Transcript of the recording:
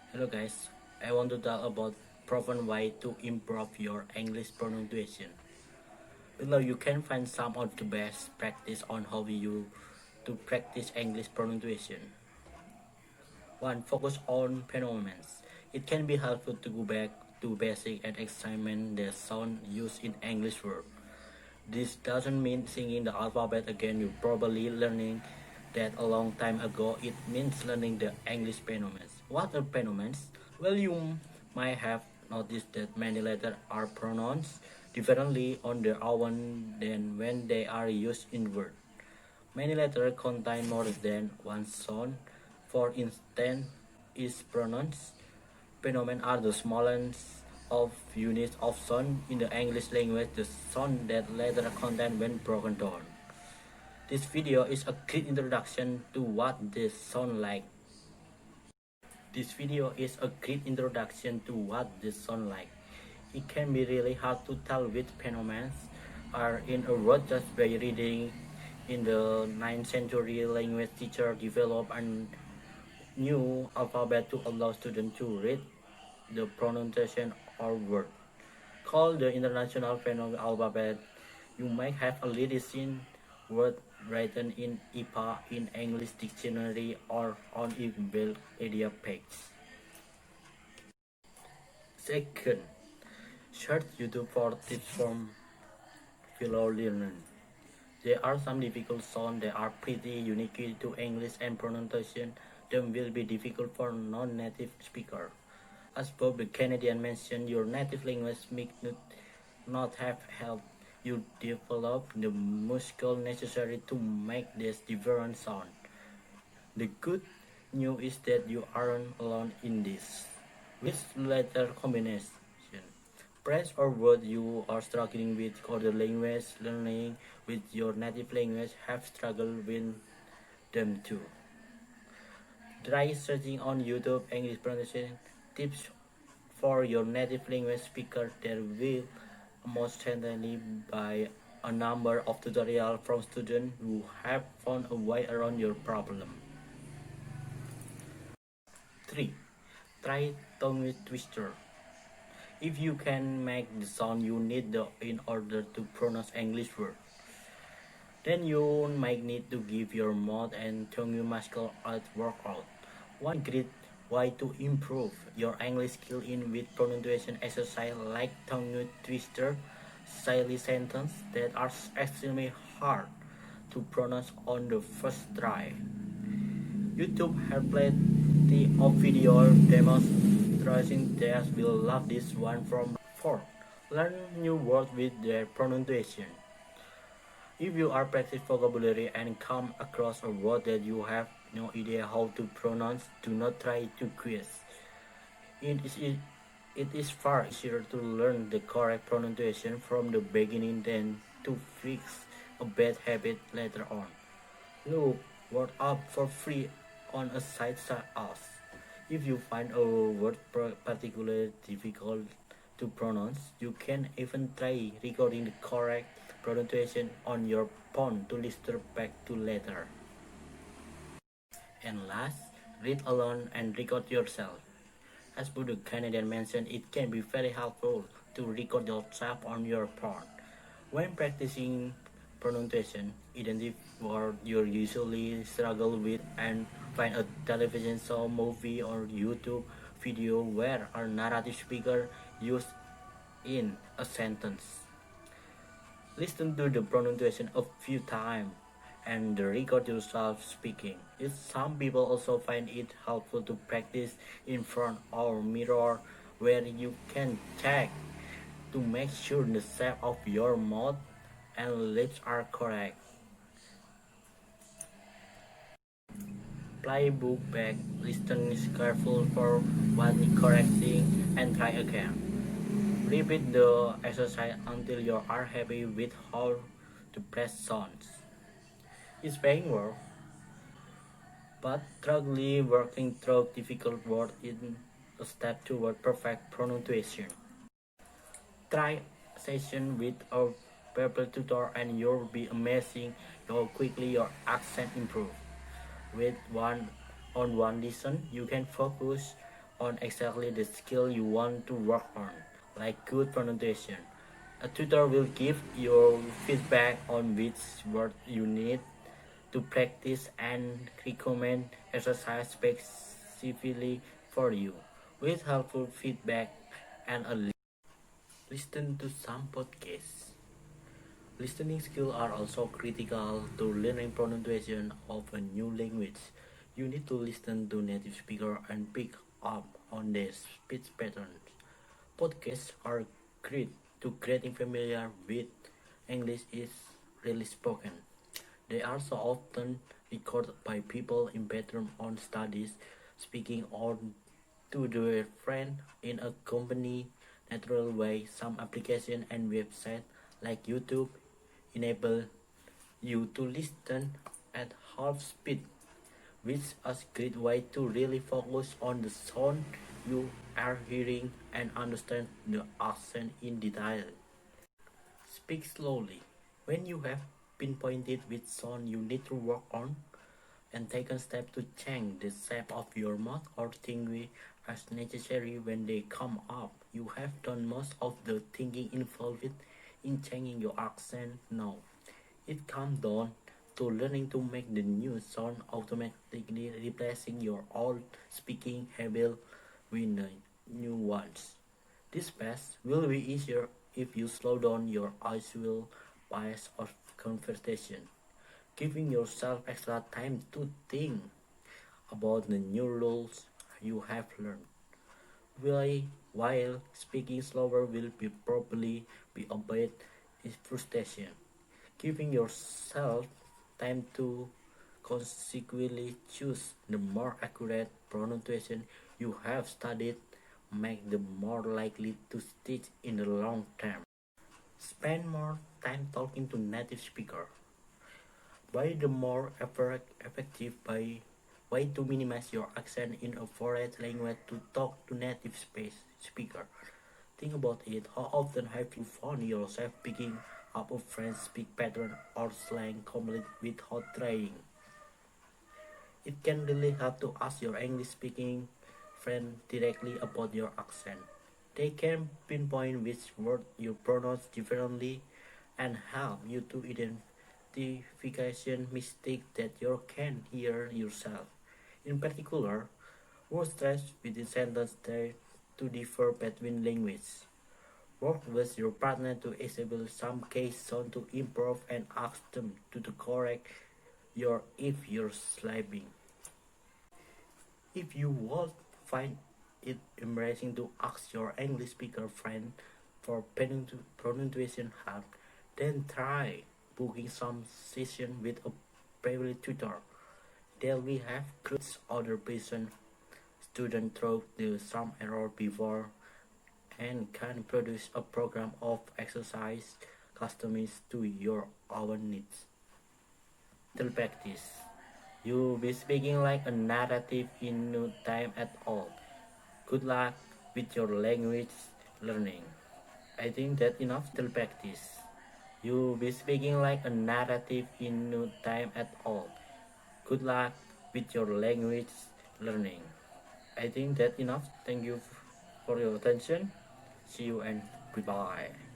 Hello guys, I want to talk about proven way to improve your English pronunciation. Below you can find some of the best practice on how you to practice English pronunciation. 1. Focus on phenomena. It can be helpful to go back to basic and examine the sound used in English word. This doesn't mean singing the alphabet again. You probably learning that a long time ago. It means learning the English phenomena. What are phenomena? Well, you might have noticed that many letters are pronounced differently on their own than when they are used in word. Many letters contain more than one sound. For instance, is pronounced phenomena are the smallest of units of sound in the English language, the sound that letter contain when broken down. This video is a quick introduction to what they sound like. This video is a great introduction to what they sound like. It can be really hard to tell which phenomena are in a word just by reading. In the 9th century, language teacher developed a new alphabet to allow students to read the pronunciation or word. Called the International Phonetic Alphabet, you might have already seen word written in IPA in English dictionary or on a Wikipedia page. Second, search YouTube for tips from fellow learners. There are some difficult sounds that are pretty unique to English and pronunciation that will be difficult for non-native speakers. As Bob the Canadian mentioned, your native language may not have helped you develop the muscle necessary to make this different sound. The good news is that you aren't alone in this. With letter combination, press or word you are struggling with other language learning with your native language have struggled with them too. Try searching on YouTube English pronunciation tips for your native language speaker. There will most certainly by a number of tutorials from students who have found a way around your problem. 3. Try tongue twister. If you can make the sound you need in order to pronounce English words, then you might need to give your mouth and tongue muscle a workout. One great way to improve your English skill in with pronunciation exercise like tongue twister, silly sentences that are extremely hard to pronounce on the first try. YouTube has plenty of video demonstrating that will love this one from 4. Learn new words with their pronunciation. If you are practice vocabulary and come across a word that you have no idea how to pronounce, do not try to quiz. It is far easier to learn the correct pronunciation from the beginning than to fix a bad habit later on. Look word up for free on a site such as. If you find a word particularly difficult to pronounce, you can even try recording the correct pronunciation on your phone to listen back to later. And last, read alone and record yourself. As Buddha Canadian mentioned, it can be very helpful to record yourself on your phone. When practicing pronunciation, identify what you usually struggle with and find a television show, movie, or YouTube video where a narrative speaker used in a sentence. Listen to the pronunciation a few times and record yourself speaking. Some people also find it helpful to practice in front of a mirror where you can check to make sure the shape of your mouth and lips are correct. Play book back, listen careful for what is correcting, and try again. Repeat the exercise until you are happy with how the press sounds. It's paying well, but struggling working through difficult words is a step toward perfect pronunciation. Try session with a verbal tutor and you'll be amazing how quickly your accent improves. With one-on-one lesson, you can focus on exactly the skill you want to work on, like good pronunciation. A tutor will give you feedback on which word you need to practice and recommend exercise specifically for you. With helpful feedback and a listen to some podcasts. Listening skills are also critical to learning pronunciation of a new language. You need to listen to native speakers and pick up on their speech patterns. Podcasts are great to getting familiar with English is really spoken. They are so often recorded by people in bedroom on studies, speaking on to their friend in a company natural way. Some applications and websites like YouTube enable you to listen at half speed, which is a great way to really focus on the sound you are hearing and understand the accent in detail. Speak slowly. When you have pinpointed which sound you need to work on and taken steps to change the shape of your mouth or tongue as necessary when they come up, you have done most of the thinking involved in changing your accent now. It comes down to learning to make the new sound automatically replacing your old speaking habit with the new ones. This path will be easier if you slow down your usual pace of conversation, giving yourself extra time to think about the new rules you have learned. While speaking slower will be probably be a bit frustration, giving yourself time to consequently choose the more accurate pronunciation you have studied make them more likely to stick in the long term. Spend more time talking to native speaker. By the more effective way to minimize your accent in a foreign language to talk to native speaker. Think about it. How often have you found yourself picking up a French speak pattern or slang complete without trying? It can really help to ask your English speaking friend directly about your accent. They can pinpoint which word you pronounce differently and help you to identification mistakes that you can hear yourself. In particular, word stress within sentences to differ between languages. Work with your partner to establish some case sound to improve and ask them to correct your if you're slipping. If you would find it embarrassing to ask your English speaker friend for pronunciation help, then try booking some session with a private tutor. There we have groups other person student through the some error before and can produce a program of exercise customized to your own needs. Till practice. You'll be speaking like a native in no time at all. Good luck with your language learning. I think that enough till practice. You'll be speaking like a native in no time at all. Good luck with your language learning. I think that enough. Thank you for your attention. See you and goodbye.